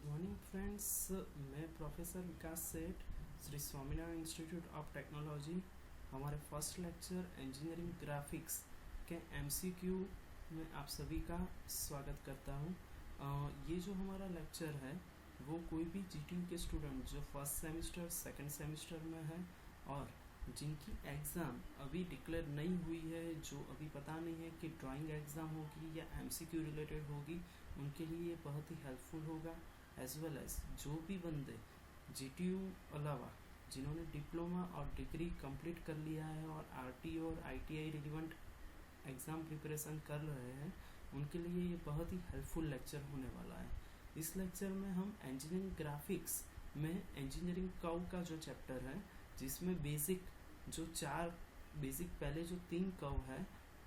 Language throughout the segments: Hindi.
Good morning friends. मैं प्रोफेसर विकास सेठ, Shri Swaminarayan institute of technology. हमारे फर्स्ट लेक्चर इंजीनियरिंग ग्राफिक्स के एमसीक्यू में आप सभी का स्वागत करता हूँ। ये जो हमारा लेक्चर है वो कोई भी जीटीयू के स्टूडेंट जो फर्स्ट सेमेस्टर सेकंड सेमेस्टर में है और जिनकी एग्ज़ाम अभी डिक्लेयर नहीं हुई है, जो अभी पता नहीं है कि ड्राइंग एग्ज़ाम होगी या एमसीक्यू रिलेटेड होगी, उनके लिए ये बहुत ही हेल्पफुल होगा। एज वेल एज जो भी बंदे जीटीयू अलावा जिन्होंने डिप्लोमा और डिग्री कंप्लीट कर लिया है और आरटी और आईटीआई रिलेवेंट एग्ज़ाम प्रिपरेशन कर रहे हैं, उनके लिए ये बहुत ही हेल्पफुल लेक्चर होने वाला है। इस लेक्चर में हम इंजीनियरिंग ग्राफिक्स में इंजीनियरिंग कर्व का जो चैप्टर है, जिसमें पहले जो 3 कर्व है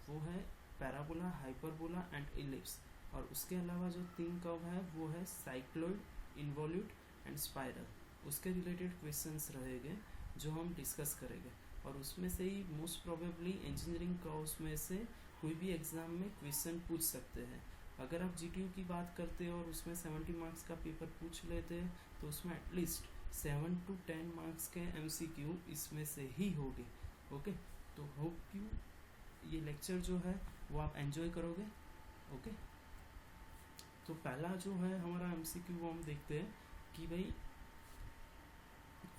वो है पैराबोला, हाइपरबोला एंड इलिप्स, और उसके अलावा जो 3 कर्व है वो है साइक्लोइड, इन्वोल्यूट एंड स्पाइरल। उसके रिलेटेड क्वेश्चंस रहेंगे जो हम डिस्कस करेंगे, और उसमें से ही मोस्ट प्रोबेबली इंजीनियरिंग कर्व्स में से कोई भी एग्जाम में क्वेश्चन पूछ सकते हैं। अगर आप जीटीयू की बात करते हैं और उसमें 70 मार्क्स का पेपर पूछ लेते हैं तो उसमें एटलीस्ट 7 to 10 मार्क्स के एमसीक्यू इसमें से ही होंगे। ओके, तो होप यू ये लेक्चर जो है वो आप एंजॉय करोगे। ओके, तो पहला जो है हमारा एमसीक्यू वो हम देखते हैं कि भाई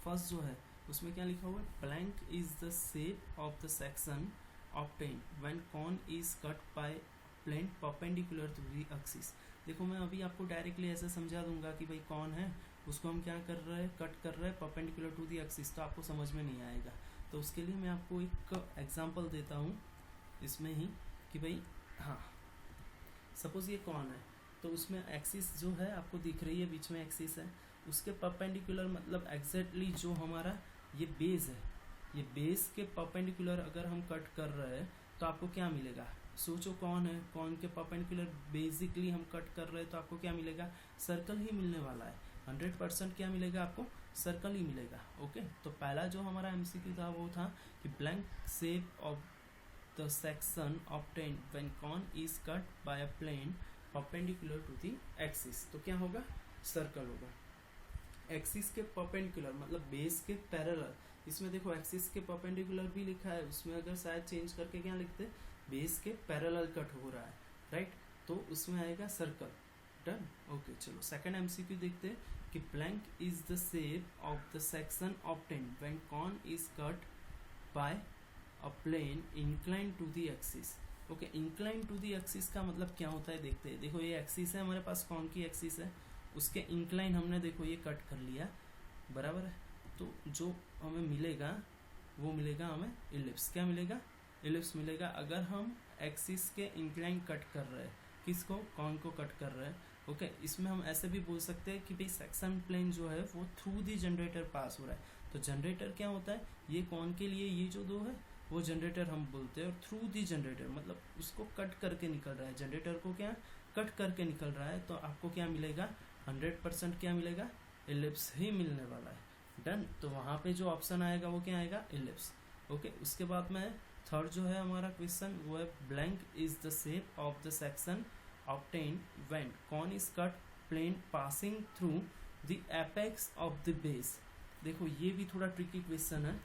फर्स्ट जो है उसमें क्या लिखा हुआ है, blank is the shape of the section obtain when cone is cut by plane perpendicular to the axis. देखो मैं अभी आपको डायरेक्टली ऐसे समझा दूंगा कि भाई कौन है, उसको हम क्या कर रहे हैं, कट कर रहे हैं परपेंडिकुलर टू द एक्सिस, तो आपको समझ में नहीं आएगा। तो उसके लिए मैं आपको एक एग्जांपल देता हूँ इसमें ही कि भाई हाँ, सपोज ये कौन है, तो उसमें एक्सिस जो है आपको दिख रही है, बीच में एक्सिस है, उसके परपेंडिकुलर मतलब एग्जैक्टली जो हमारा ये बेस है, ये बेस के परपेंडिकुलर अगर हम कट कर रहे हैं तो आपको क्या मिलेगा। सोचो कौन है, कौन के परपेंडिकुलर बेसिकली हम कट कर रहे हैं तो आपको क्या मिलेगा, सर्कल ही मिलने वाला है। 100% क्या मिलेगा आपको, सर्कल ही मिलेगा। ओके, तो पहला जो हमारा एमसीक्यू था वो था कि blank shape of the section obtained when cone is cut by a plane perpendicular to the axis, तो क्या होगा, सर्कल होगा। एक्सिस के परपेंडिकुलर मतलब बेस के पैरेलल, इसमें देखो एक्सिस के परपेंडिकुलर भी लिखा है, उसमें अगर शायद चेंज करके क्या लिखते, बेस के पैरेलल कट हो रहा है, राइट, तो उसमें आएगा सर्कल। डन। ओके, चलो सेकंड एमसीक्यू देखते हैं कि blank is the shape of the section obtained when cone is cut by a plane incline to the axis. Okay, incline to the axis का मतलब क्या होता है देखते हैं। देखो ये एक्सिस है हमारे पास, कौन की एक्सिस है, उसके इंक्लाइन हमने देखो ये कट कर लिया, बराबर है, तो जो हमें मिलेगा वो मिलेगा हमें इलिप्स। क्या मिलेगा, इलिप्स मिलेगा। अगर हम एक्सिस के इंक्लाइन कट कर रहे हैं, किसको, कौन को कट कर रहे हैं। ओके, इसमें हम ऐसे भी बोल सकते हैं कि भाई सेक्शन प्लेन जो है वो थ्रू दी जनरेटर पास हो रहा है। तो जनरेटर क्या होता है, ये कौन के लिए ये जो दो है वो जनरेटर हम बोलते हैं, और थ्रू दी जनरेटर मतलब उसको कट करके निकल रहा है, जनरेटर को क्या कट करके निकल रहा है, तो आपको क्या मिलेगा, 100% क्या मिलेगा, इलिप्स ही मिलने वाला है। डन। तो वहां पे जो ऑप्शन आएगा वो क्या आएगा, इलिप्स। ओके, उसके बाद में थर्ड जो है हमारा क्वेश्चन वो है blank is the shape of the section obtained when cone is cut plane passing through the apex of the base. देखो ये भी थोड़ा ट्रिकी क्वेश्चन है।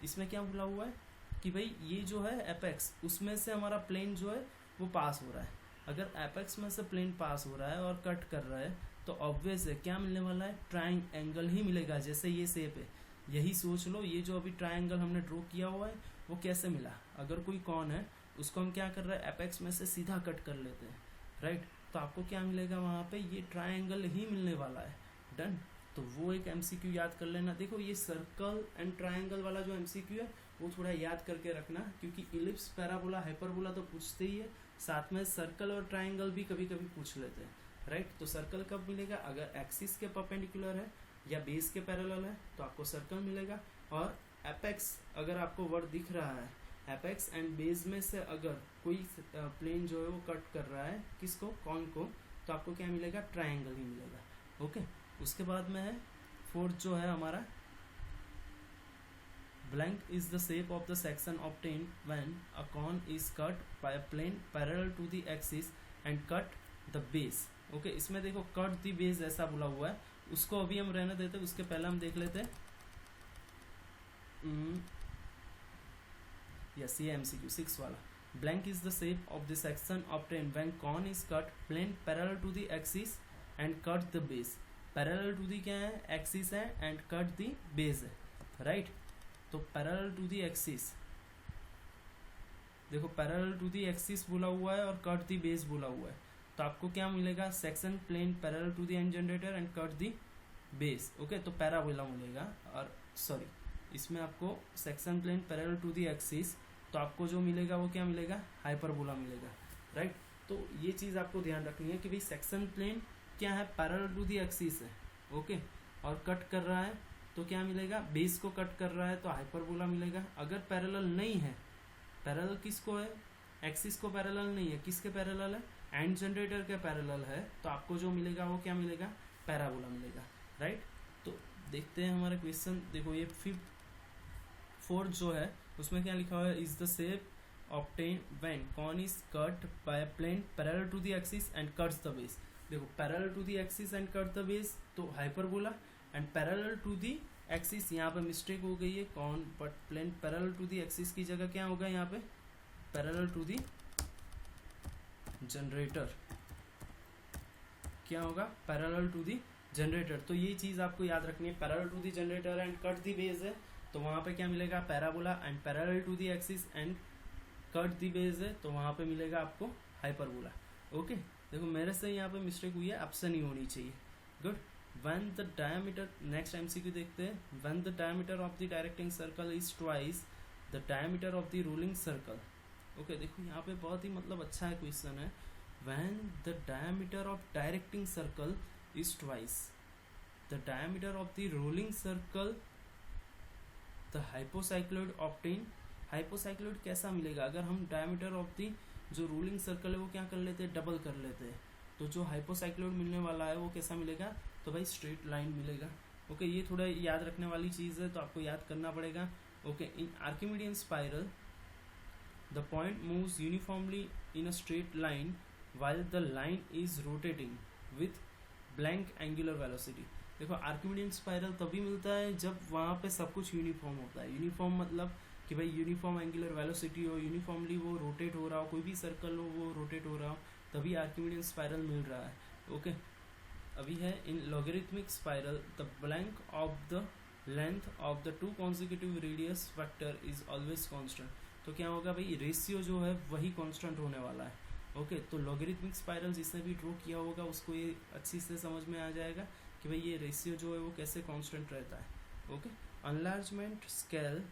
इसमें क्या बोला हुआ है कि भाई ये जो है एपेक्स, उसमें से हमारा प्लेन जो है वो पास हो रहा है। अगर एपेक्स में से प्लेन पास हो रहा है और कट कर रहा है तो ऑब्वियस है क्या मिलने वाला है, ट्रायंगल ही मिलेगा। जैसे ये शेप है, यही सोच लो, ये जो अभी ट्रायंगल हमने ड्रॉ किया हुआ है वो कैसे मिला। अगर कोई कौन है उसको हम क्या कर रहे हैं, एपेक्स में से सीधा कट कर लेते हैं, राइट, तो आपको क्या मिलेगा वहां पे, ये ट्रायंगल ही मिलने वाला है। डन। तो वो एक एमसीक्यू याद कर लेना। देखो ये सर्कल एंड ट्रायंगल वाला जो एमसीक्यू है वो थोड़ा याद करके रखना, क्योंकि इलिप्स, पैराबोला, हाइपरबोला तो पूछते ही है, साथ में सर्कल और ट्रायंगल भी कभी कभी पूछ लेते हैं, राइट। तो सर्कल कब मिलेगा, अगर एक्सिस के परपेंडिकुलर है या बेस के पैरेलल है तो आपको सर्कल मिलेगा। और एपेक्स अगर आपको वर्ड दिख रहा है, एपेक्स एंड बेस में से अगर कोई प्लेन जो है वो कट कर रहा है किसको, कौन को, तो आपको क्या मिलेगा, ट्रायंगल ही मिलेगा। ओके, उसके बाद में है फोर्थ जो है हमारा, blank is the shape of the section obtained when a cone is cut by a plane parallel to the axis and cut the base. Okay, इसमें देखो कट दी बेस ऐसा बोला हुआ है, उसको अभी हम रहने देते, उसके पहले हम देख लेते हैं। यस, ये MCQ 6 वाला। Blank is the shape of the section obtained when cone is cut plane parallel to the axis and cut the base। parallel to the क्या है, axis है, and cut the base है, right? तो parallel to the axis, देखो parallel to the axis बोला हुआ है और cut the base बोला हुआ है, तो आपको क्या मिलेगा, section plane parallel to the and generator and cut the base. Okay, तो पैराबोला मिलेगा, और सॉरी इसमें आपको section plane parallel to the axis, तो आपको जो मिलेगा वो क्या मिलेगा, हाइपरबोला मिलेगा, राइट? तो ये चीज़ आपको ध्यान रखनी है कि भाई सेक्शन प्लेन क्या है, पैरेलल टू द एक्सिस है, ओके, और कट कर रहा है तो क्या मिलेगा, बेस को कट कर रहा है तो हाइपरबोला मिलेगा। अगर पैरेलल नहीं है, पैरेलल किसको है, एक्सिस को पैरेलल नहीं है, किसके पैरेलल है, एंड जनरेटर के पैरेलल है, तो आपको जो मिलेगा वो क्या मिलेगा, पैराबोला मिलेगा, राइट? तो देखते हैं हमारा क्वेश्चन। देखो ये 4th जो है उसमें क्या लिखा हुआ है, is the shape obtain when cone is cut by plane parallel to the axis and cuts the base. देखो parallel to the axis and cut the base तो hyperbola, and parallel to the axis यहाँ पे मिस्टेक हो गई है, cone but plane parallel to the axis की जगह क्या होगा यहाँ पे, पैरेलल टू द जनरेटर, क्या होगा, पैरेलल टू दी जनरेटर। तो ये चीज आपको याद रखनी है, parallel to the generator and cut the base है, तो वहां पे क्या मिलेगा, parabola, and parallel to the axis and cut the base है, तो वहां पे मिलेगा आपको हाइपरबोला। ओके, देखो मेरे से यहाँ पे मिस्टेक हुई है, ऑप्शन ही होनी चाहिए। Good. When the diameter, next MCQ देखते हैं, when the diameter of the directing circle is twice the diameter of the ruling circle. Okay, देखो यहाँ पे बहुत ही मतलब अच्छा है क्वेश्चन है, when the diameter of directing circle is twice the diameter of the rolling circle the hypocycloid obtain। hypocycloid कैसा मिलेगा, अगर हम diameter of the जो रूलिंग सर्कल है वो क्या कर लेते हैं, डबल कर लेते हैं, तो जो हाइपोसाइक्लोइड मिलने वाला है वो कैसा मिलेगा, तो भाई स्ट्रेट लाइन मिलेगा। ओके, ये थोड़ा याद रखने वाली चीज़ है, तो आपको याद करना पड़ेगा। Okay, in Archimedean spiral the point moves uniformly in a straight line while the line is rotating with blank angular velocity। देखो आर्किमिडियन स्पाइरल तभी मिलता है जब वहाँ पे सब कुछ यूनिफॉर्म होता है। यूनिफॉर्म मतलब कि भाई यूनिफॉर्म एंगुलर वेलोसिटी हो, यूनिफॉर्मली वो रोटेट हो रहा हो, कोई भी सर्कल हो वो रोटेट हो रहा हो, तभी आर्किमिडियन स्पाइरल मिल रहा है। ओके, अभी है in logarithmic spiral the blank of the length of the 2 consecutive radius vector is always constant. तो क्या होगा भाई, रेशियो जो है वही कांस्टेंट होने वाला है। ओके, तो लॉगरिथमिक स्पाइरल जिसने भी ड्रॉ किया होगा उसको ये अच्छी से समझ में आ जाएगा कि भाई ये रेशियो जो है वो कैसे कांस्टेंट रहता है। ओके, अनलार्जमेंट स्केल,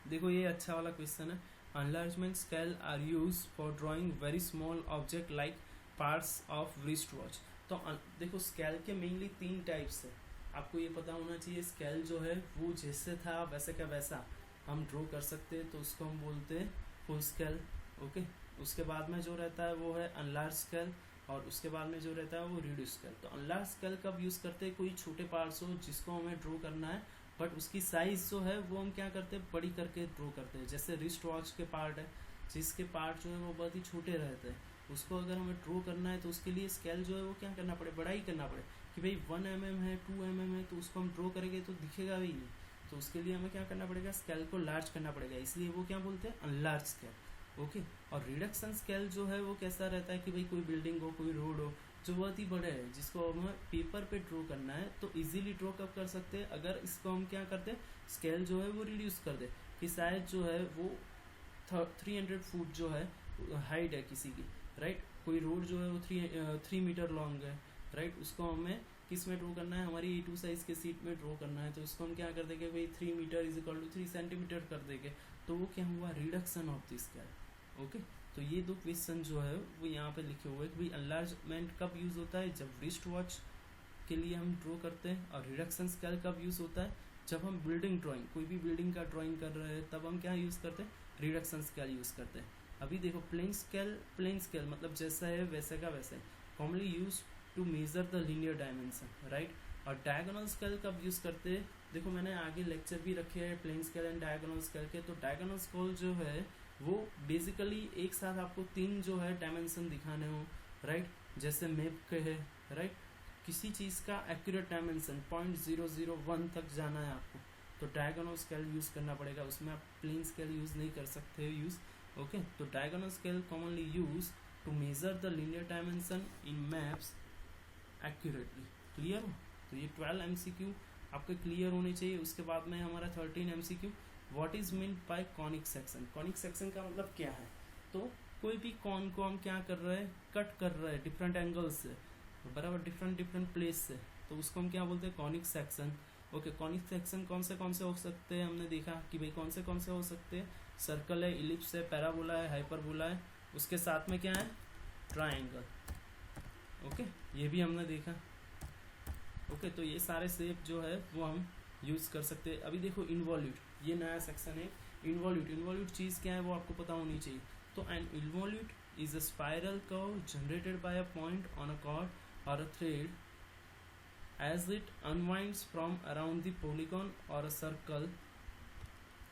देखो ये अच्छा वाला क्वेश्चन है। Enlargement scale are used for drawing very small object like parts of wrist watch. तो देखो स्केल के मेनली 3 टाइप्स है, आपको ये पता होना चाहिए। स्केल जो है वो जैसे था वैसे का वैसा हम ड्रॉ कर सकते हैं, तो उसको हम बोलते हैं फुल स्केल। ओके, उसके बाद में जो रहता है वो है अनलार्ज स्केल, और उसके बाद में जो रहता है वो रिड्यूस स्केल। तो अनलार्ज स्केल कब यूज़ करते हैं, कोई छोटे पार्ट्स हो जिसको हमें ड्रॉ करना है, बट उसकी साइज जो है वो हम क्या करते हैं, बड़ी करके ड्रॉ करते हैं। जैसे रिस्ट वॉच के पार्ट है, जिसके पार्ट जो है वो बहुत ही छोटे रहते हैं, उसको अगर हमें ड्रॉ करना है तो उसके लिए स्केल जो है वो क्या करना पड़े, बड़ा ही करना पड़े। कि भाई 1 mm है, 2 mm है, तो उसको हम ड्रॉ करेंगे तो दिखेगा भी नहीं, तो उसके लिए हमें क्या करना पड़ेगा, स्केल को लार्ज करना पड़ेगा, इसलिए वो क्या बोलते हैं, अनलार्ज स्केल। ओके, और रिडक्शन स्केल जो है वो कैसा रहता है कि भाई कोई बिल्डिंग हो, कोई रोड हो जो बहुत ही बड़े है, जिसको हमें पेपर पे ड्रॉ करना है, तो इजीली ड्रॉ कब कर सकते हैं, अगर इसको हम क्या करते हैं, स्केल जो है वो रिड्यूस कर दे, कि शायद जो है वो 300 फुट जो है हाइट है किसी की, राइट। कोई रोड जो है वो 3 मीटर लॉन्ग है, राइट। उसको हमें किस में ड्रॉ करना है, हमारी A2 साइज के सीट में ड्रॉ करना है, तो उसको हम क्या कर देंगे भाई 3 metre is equal to 3 centimetre कर देंगे, तो वो क्या हुआ, reduction of the scale. Okay, तो ये 2 क्वेश्चन जो है वो यहाँ पे लिखे हुए हैं कि भाई अनलार्जमेंट कब यूज़ होता है, जब रिस्ट वॉच के लिए हम ड्रॉ करते हैं, और रिडक्शन स्केल कब यूज़ होता है, जब हम बिल्डिंग ड्राइंग, कोई भी बिल्डिंग का ड्राइंग कर रहे हैं, तब हम क्या यूज़ करते हैं, रिडक्शन स्केल यूज़ करते हैं। अभी देखो प्लेन स्केल मतलब जैसा है वैसे का वैसे, commonly use to measure the linear dimension, right. और डायगोनल स्केल कब यूज़ करते हैं, देखो मैंने आगे लेक्चर भी रखे हैं plain scale and diagonal scale के। तो डायगोनल स्केल जो है वो बेसिकली एक साथ आपको 3 जो है डायमेंशन दिखाने हो, राइट। जैसे मैप के है, राइट, किसी चीज़ का एक्यूरेट डायमेंशन 0.001 तक जाना है आपको, तो डायगोनल स्केल यूज़ करना पड़ेगा, उसमें आप प्लेन स्केल यूज़ नहीं कर सकते यूज़। ओके, तो diagonal scale commonly use to measure the linear dimension in maps accurately. Clear हो? तो ये 12 MCQ आपके क्लियर होने चाहिए। उसके बाद में हमारा 13 MCQ, what is mean by conic section. Conic section का मतलब क्या है? तो कोई भी कॉन को हम क्या कर रहे हैं, कट कर रहे हैं डिफरेंट एंगल्स से, बराबर, डिफरेंट प्लेस से, तो उसको हम क्या बोलते हैं, conic section. Okay, conic section कौन से हो सकते हैं, हमने देखा कि भाई कौन से हो सकते हैं, सर्कल है, इलिप्स है, पैराबोला है, हाइपरबोला है, उसके साथ में क्या है, ट्राइंगल। ओके, ये भी हमने देखा। ओके, तो ये सारे शेप जो है वो हम यूज़ कर सकते हैं। अभी देखो इन्वॉल्यूट, ये नया सेक्शन है। इन्वॉल्यूट चीज़ क्या है वो आपको पता होनी चाहिए। तो an involute is a spiral curve generated by a point on a cord or a thread as it unwinds from around the polygon or a circle.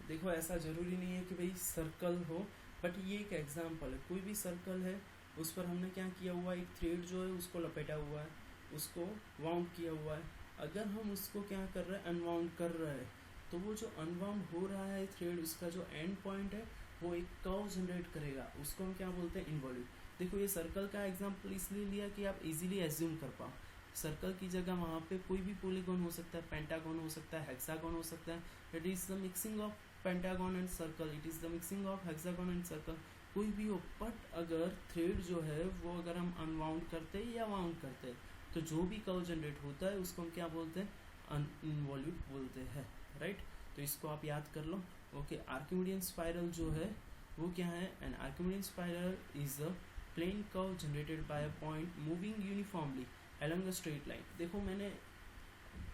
देखो ऐसा ज़रूरी नहीं है कि भाई सर्कल हो, बट ये एक एग्जाम्पल है। कोई भी सर्कल है, उस पर हमने क्या किया हुआ है, एक थ्रेड जो है उसको लपेटा हुआ है, उसको वाउंड किया हुआ है। अगर हम उसको क्या कर रहे हैं, अनवाउंड कर रहे हैं, तो वो जो अनवाउंड हो रहा है थ्रेड, उसका जो एंड पॉइंट है वो एक कर्व जनरेट करेगा, उसको हम क्या बोलते हैं, इन्वॉल्यूट। देखो ये सर्कल का एग्जाम्पल इसलिए लिया कि आप इजीली एज्यूम कर पाओ। सर्कल की जगह वहाँ पे कोई भी पॉलीगॉन हो सकता है, पेंटागन हो सकता है, हेक्सागन हो सकता है। It is the mixing of pentagon and circle, it is the mixing of hexagon and circle, कोई भी हो। बट अगर थ्रेड जो है वो अगर हम अनवाउंड करते हैं या वाउंड करते हैं, तो जो भी कर्व जनरेट होता है उसको हम क्या बोलते हैं, अनइन्वॉल्यूट बोलते हैं, राइट। तो इसको आप याद कर लो। ओके, आर्किमिडियन स्पाइरल जो है वो क्या है, an Archimedean spiral is a plane curve generated by a point moving uniformly along a straight line. देखो मैंने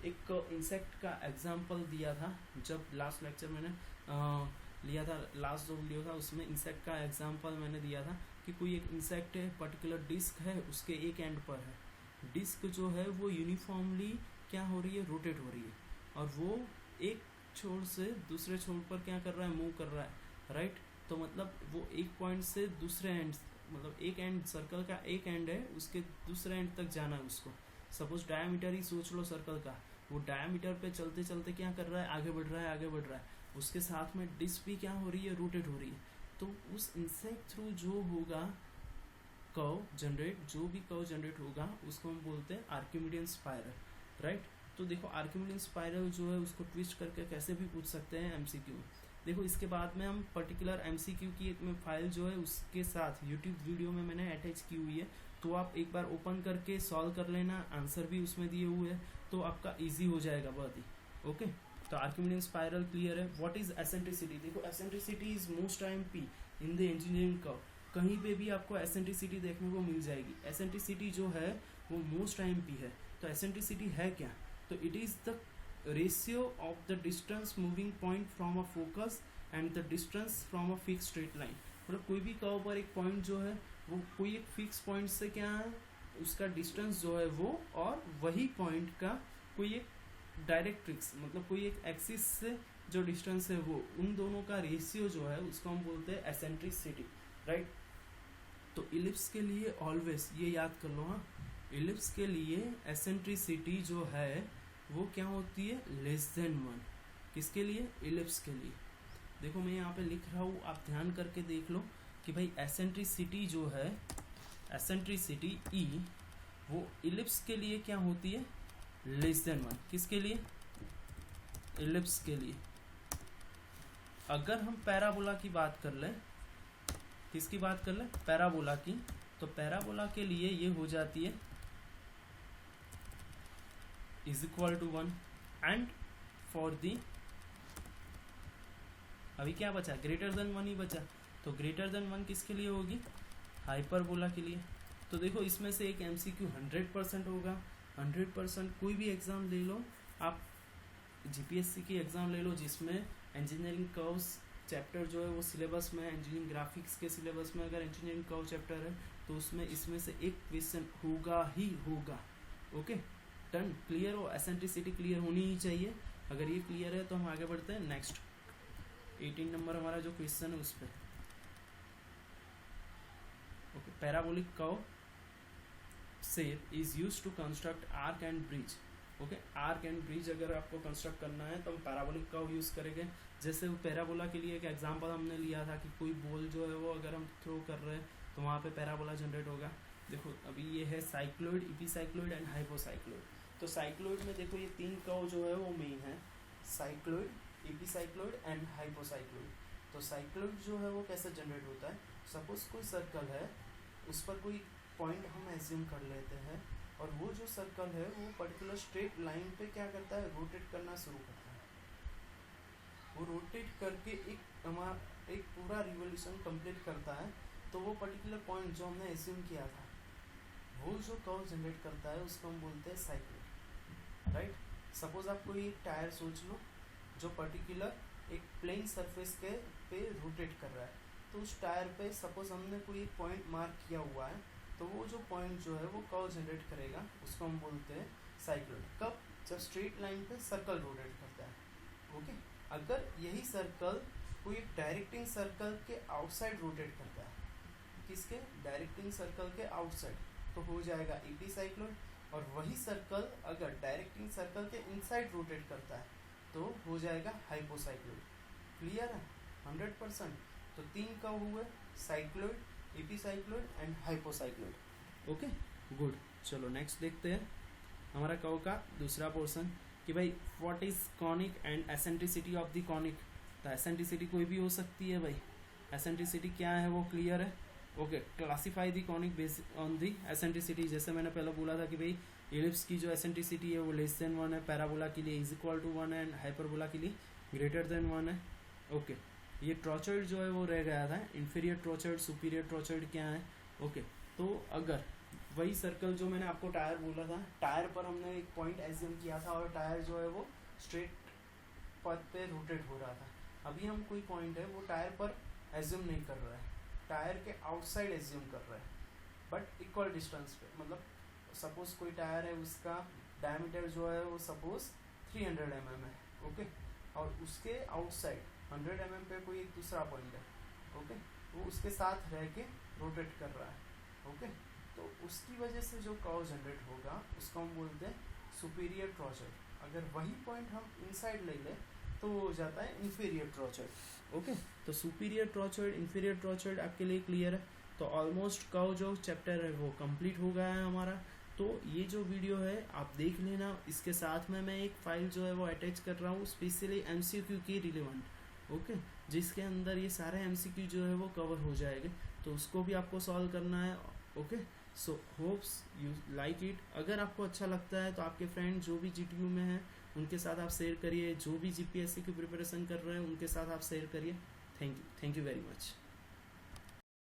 एक इंसेक्ट का एग्जांपल दिया था, जब लास्ट लेक्चर मैंने लिया था, लास्ट जो वीडियो था उसमें इंसेक्ट का एग्जांपल मैंने दिया था कि कोई एक इंसेक्ट है, पर्टिकुलर डिस्क है, उसके एक एंड पर है, डिस्क जो है वो यूनिफॉर्मली क्या हो रही है, रोटेट हो रही है, और वो एक छोर से दूसरे छोर पर क्या कर रहा है, मूव कर रहा है, राइट। तो मतलब वो एक पॉइंट से दूसरे एंड, मतलब एक एंड, सर्कल का एक एंड है, उसके दूसरे एंड तक जाना है उसको। सपोज डायमीटर ही सोच लो सर्कल का, वो डायमीटर पे चलते चलते क्या कर रहा है, आगे बढ़ रहा है, उसके साथ में डिस्क भी क्या हो रही है, रोटेट हो रही है। तो उस इंसेक्ट थ्रू जो होगा कर्व जनरेट, जो भी कर्व जनरेट होगा उसको हम बोलते हैं आर्किमिडियन स्पाइरल, राइट। तो देखो आर्किमिडियन स्पाइरल जो है उसको ट्विस्ट करके कैसे भी पूछ सकते हैं एमसीक्यू में। देखो इसके बाद में हम पर्टिकुलर एमसीक्यू की एक फाइल जो है उसके साथ यूट्यूब वीडियो में मैंने अटैच की हुई है, तो आप एक बार ओपन करके सॉल्व कर लेना, आंसर भी उसमें दिए हुए हैं, तो आपका इजी हो जाएगा बहुत ही। ओके, तो आर्किमिडियन स्पाइरल क्लियर है। व्हाट इज एसेंट्रिसिटी, देखो eccentricity is most time P in the engineering curve, कहीं पे भी आपको एसेंट्रिसिटी देखने को मिल जाएगी। एसेंट्रिसिटी जो है वो मोस्ट टाइम पी है। तो एसेंट्रिसिटी है क्या, तो it is the ratio of the distance moving point from a focus and the distance from a fix straight line. मतलब कोई भी कर्व पर एक पॉइंट जो है वो कोई एक फिक्स पॉइंट से क्या है, उसका डिस्टेंस जो है वो, और वही पॉइंट का कोई एक डायरेक्ट्रिक्स, मतलब कोई एक एक्सिस से जो डिस्टेंस है वो, उन दोनों का रेशियो जो है उसको हम बोलते हैं एसेंट्रिसिटी, राइट। तो इलिप्स के लिए ऑलवेज ये याद कर लो, हाँ, इलिप्स के लिए एसेंट्रिसिटी जो है वो क्या होती है, लेस देन 1। किसके लिए, इलिप्स के लिए। देखो मैं यहाँ पे लिख रहा हूँ, आप ध्यान करके देख लो कि भाई एसेंट्रिसिटी जो है, एसेंट्रिसिटी ई, वो इलिप्स के लिए क्या होती है, लेस देन 1। किसके लिए, इलिप्स के लिए। अगर हम पैराबोला की बात कर लें, किसकी बात कर लें, पैराबोला की, तो पैराबोला के लिए ये हो जाती है is equal to 1, and for the, अभी क्या बचा, ग्रेटर देन 1 ही बचा, तो ग्रेटर देन 1 किसके लिए होगी, हाइपरबोला के लिए। तो देखो इसमें से एक एमसीक्यू 100% होगा, 100%। कोई भी एग्जाम ले लो आप, जीपीएससी की एग्जाम ले लो जिसमें इंजीनियरिंग कर्व्स चैप्टर जो है वो सिलेबस में, इंजीनियरिंग ग्राफिक्स के सिलेबस में अगर इंजीनियरिंग कर्व चैप्टर है तो उसमें इसमें से एक क्वेश्चन होगा ही होगा। ओके, डन, क्लियर हो, एसेंट्रिसिटी क्लियर होनी ही चाहिए। अगर ये क्लियर है तो हम आगे बढ़ते हैं नेक्स्ट 18 नंबर हमारा जो क्वेश्चन है उस पर। Okay, parabolic curve shape is use to construct arch and bridge. Okay, arch and bridge अगर आपको कंस्ट्रक्ट करना है तो हम पैराबोलिक का यूज़ करेंगे। जैसे वो पैराबोला के लिए एक एग्जांपल हमने लिया था कि कोई बॉल जो है वो अगर हम थ्रो कर रहे हैं तो वहाँ पे पैराबोला जनरेट होगा। देखो अभी ये है साइक्लोइड, इपीसाइक्लोइड एंड हाइपोसाइक्लोइड। तो साइक्लोइड में देखो ये तीन कर्व जो है वो मेन है, साइक्लोइड, इपीसाइक्लोइड एंड हाइपोसाइक्लोइड। तो साइक्लोइड जो है वो कैसे जनरेट होता है, सपोज कोई सर्कल है, उस पर कोई पॉइंट हम एज्यूम कर लेते हैं और वो जो सर्कल है वो पर्टिकुलर स्ट्रेट लाइन पे क्या करता है, रोटेट करना शुरू करता है। वो रोटेट करके एक पूरा रिवोल्यूशन कंप्लीट करता है। तो वो पर्टिकुलर पॉइंट जो हमने एज्यूम किया था वो जो कर्व जनरेट करता है उसको हम बोलते हैं साइक्लोइड, राइट। सपोज आप कोई एक टायर सोच लो जो पर्टिकुलर एक प्लेन सरफेस के पे रोटेट कर रहा है। तो उस टायर पे सपोज हमने कोई एक पॉइंट मार्क किया हुआ है, तो वो जो पॉइंट जो है वो कर्व जनरेट करेगा, उसको हम बोलते हैं साइक्लोइड। कब, जब स्ट्रेट लाइन पे सर्कल रोटेट करता है। ओके, अगर यही सर्कल कोई एक डायरेक्टिंग सर्कल के आउटसाइड रोटेट करता है, किसके, डायरेक्टिंग सर्कल के आउटसाइड, तो हो जाएगा इपीसाइक्लोइड। और वही सर्कल अगर डायरेक्टिंग सर्कल के इनसाइड रोटेट करता है तो हो जाएगा हाइपोसाइक्लोइड। क्लियर है 100%। तो तीन कर्व हुए, साइक्लोइड, इपीसाइक्लोइड एंड हाइपोसाइक्लोइड। ओके गुड, चलो नेक्स्ट देखते हैं हमारा कर्व का दूसरा पोर्शन कि भाई what is conic and eccentricity of the conic. तो एसेंट्रिसिटी कोई भी हो सकती है भाई, एसेंट्रिसिटी क्या है वो क्लियर है। Okay, classify the conic based on the eccentricity. जैसे मैंने पहले बोला था कि भाई एलिप्स की जो एसेंट्रिसिटी है वो लेस देन 1 है, पैराबोला के लिए इज इक्वल टू 1 है एंड हाइपरबोला के लिए ग्रेटर देन 1 है। ओके, ये ट्रोचॉइड जो है वो रह गया था, इन्फीरियर ट्रोचॉइड, सुपीरियर ट्रोचॉइड क्या है। ओके, तो अगर वही सर्कल जो मैंने आपको टायर बोला था, टायर पर हमने एक पॉइंट एज्यूम किया था और टायर जो है वो स्ट्रेट पथ पे रोटेट हो रहा था। अभी हम कोई पॉइंट है वो टायर पर एज्यूम नहीं कर रहा है, टायर के आउटसाइड एज्यूम कर रहा है, बट इक्वल डिस्टेंस पे। मतलब सपोज कोई टायर है, उसका डायमीटर जो है वो सपोज 300 mm है। ओके, और उसके आउटसाइड 100 mm पे कोई एक दूसरा पॉइंट है। ओके, वो उसके साथ रह के रोटेट कर रहा है। ओके, तो उसकी वजह से जो कर्व जनरेट होगा उसको हम बोलते हैं सुपीरियर ट्रोचॉइड। अगर वही पॉइंट हम इनसाइड ले लें तो वो हो जाता है इन्फीरियर ट्रोचॉइड। ओके, तो सुपीरियर ट्रोचॉइड, इन्फीरियर ट्रोचॉइड आपके लिए क्लियर है। तो ऑलमोस्ट कर्व जो चैप्टर है वो कंप्लीट हो गया है हमारा। तो ये जो वीडियो है आप देख लेना, इसके साथ में मैं एक फाइल जो है वो अटैच कर रहा हूँ स्पेशली एमसीक्यू के रिलेवेंट। ओके, जिसके अंदर ये सारे एमसीक्यू जो है वो कवर हो जाएंगे, तो उसको भी आपको सॉल्व करना है। Okay, so hopes you like it. अगर आपको अच्छा लगता है तो आपके फ्रेंड जो भी जीटीयू में है उनके साथ आप शेयर करिए, जो भी जीपीएससी की प्रिपरेशन कर रहे हैं उनके साथ आप शेयर करिए। Thank you very much.